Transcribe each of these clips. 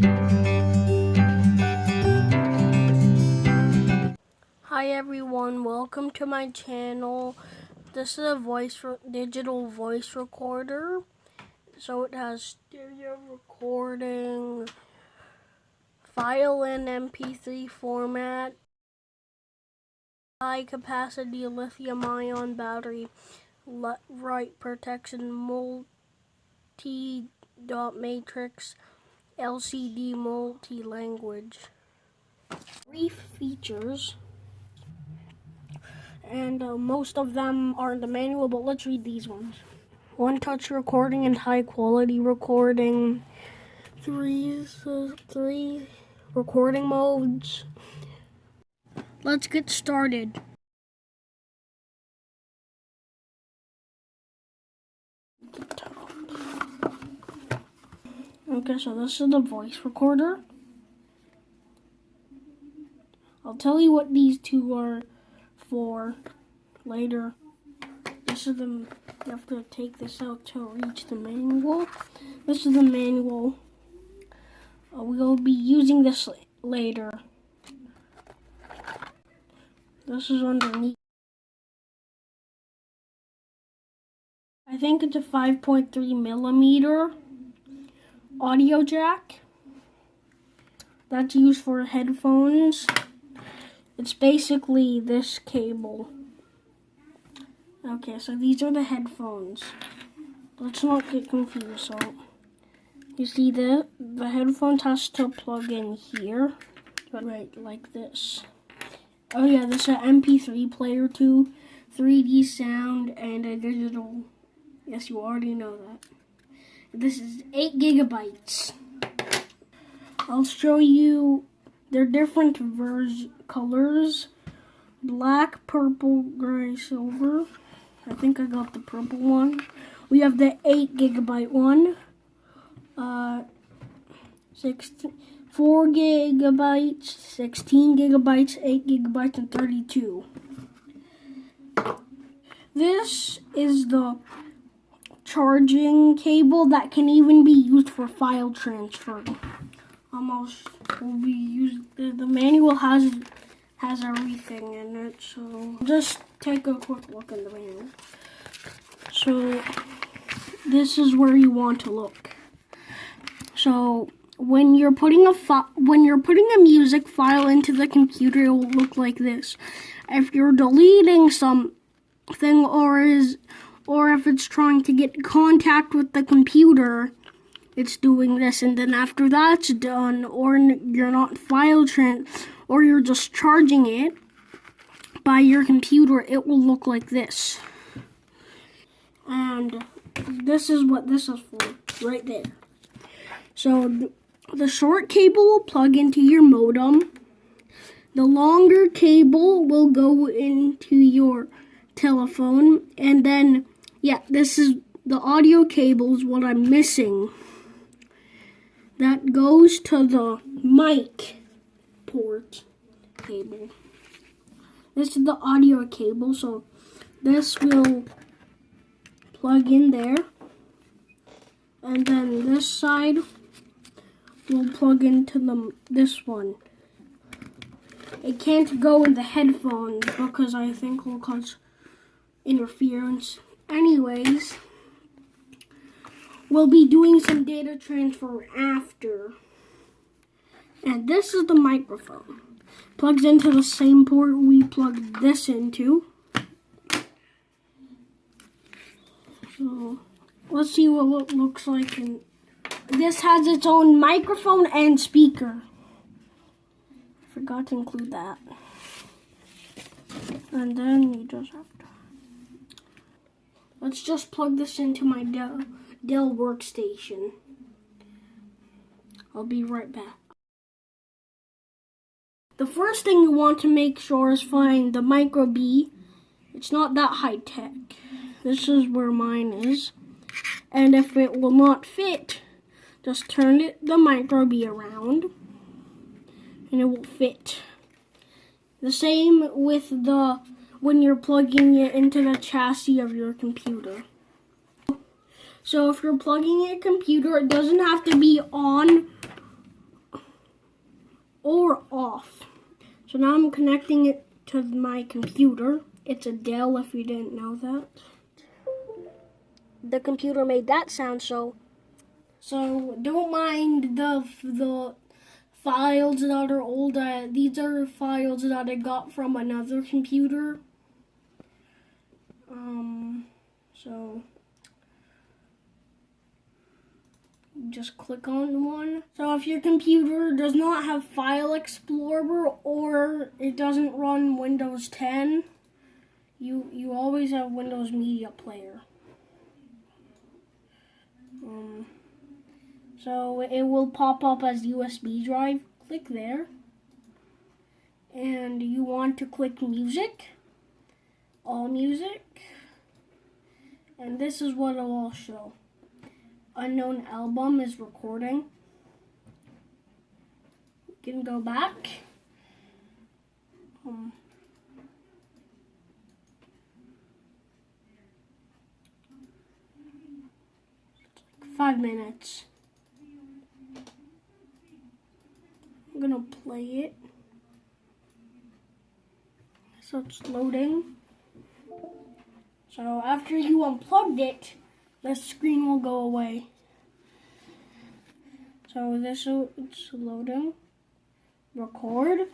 Hi everyone, welcome to my channel. This is a digital voice recorder. So it has stereo recording, file in MP3 format, high capacity lithium ion battery, write protection, multi-dot matrix, LCD multi-language. Brief features. And most of them are in the manual, but let's read these ones. One-touch recording and high-quality recording. Three recording modes. Let's get started. Okay, so this is the voice recorder. I'll tell you what these two are for later. This is you have to take this out to reach the manual. This is the manual. We'll be using this later. This is underneath. I think it's a 5.3mm audio jack. That's used for headphones. It's basically this cable. Okay, so these are the headphones. Let's not get confused. So you see the headphones has to plug in here, right, like this. Oh yeah, this is an MP3 player too, 3D sound, and a digital. Yes, you already know that. This is 8 gigabytes. I'll show you. They're different colors. Black, purple, gray, silver. I think I got the purple one. We have the 8 gigabyte one. 4 gigabytes, 16 gigabytes, 8 gigabytes, and 32. This is the charging cable that can even be used for file transfer. Almost will be used. The manual has everything in it, so just take a quick look in the manual. So this is where you want to look. So when you're putting a music file into the computer, it will look like this. If you're deleting something or if it's trying to get contact with the computer, it's doing this, and then after that's done, or you're not or you're just charging it by your computer, it will look like this. And this is what this is for, right there. So the short cable will plug into your modem. The longer cable will go into your telephone, and then, yeah, this is the audio cable is what I'm missing. That goes to the mic port cable. This is the audio cable, so this will plug in there. And then this side will plug into this one. It can't go in the headphones because I think will cause interference. Anyways, we'll be doing some data transfer after. And this is the microphone. Plugs into the same port we plugged this into. So let's see what it looks like. And this has its own microphone and speaker. Forgot to include that. And then you just have to. Let's just plug this into my Dell workstation. I'll be right back. The first thing you want to make sure is find the micro B. It's not that high tech. This is where mine is. And if it will not fit, just turn the micro B around and it will fit. The same with when you're plugging it into the chassis of your computer. So if you're plugging a computer, it doesn't have to be on So now I'm connecting it to my computer. It's a Dell, if you didn't know that. The computer made that sound, so don't mind the files that are old. These are files that I got from another computer. So just click on one. So if your computer does not have File Explorer or it doesn't run Windows 10, you always have Windows Media Player. So it will pop up as USB drive. Click there. And you want to click Music, All Music. And this is what it will show. Unknown album is recording. You can go back. 5 minutes. I'm gonna play it. So it's loading. So after you unplugged it, the screen will go away. So it's loading. Record.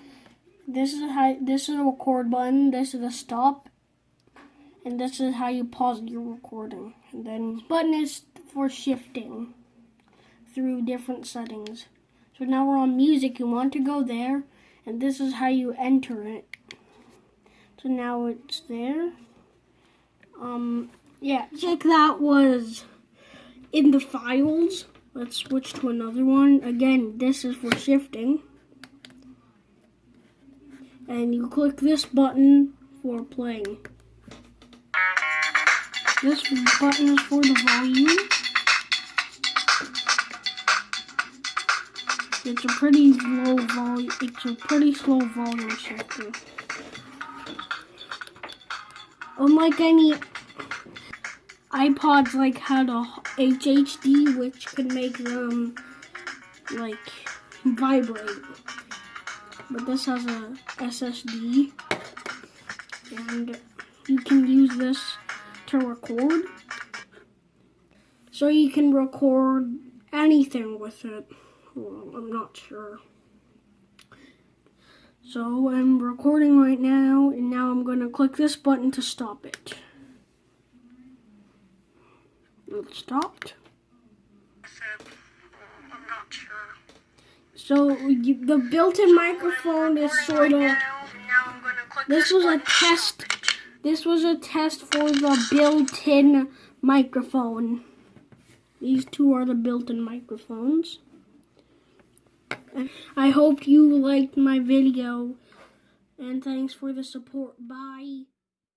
This is the record button. This is the stop, and this is how you pause your recording. And then this button is for shifting through different settings. So now we're on music. You want to go there, and this is how you enter it. So now it's there. Yeah, check that was in the files. Let's switch to another one. Again, this is for shifting. And you click this button for playing. This button is for the volume. It's a pretty low volume. It's a pretty slow volume shifter. Unlike any iPods, like had a HHD, which could make them like vibrate. But this has a SSD, and you can use this to record. So you can record anything with it. Well, I'm not sure. So I'm recording right now, and now I'm going to click this button to stop it. It stopped. I'm not sure. So the built-in microphone is sort of. This was a test. This was a test for the built-in microphone. These two are the built-in microphones. I hope you liked my video, and thanks for the support. Bye.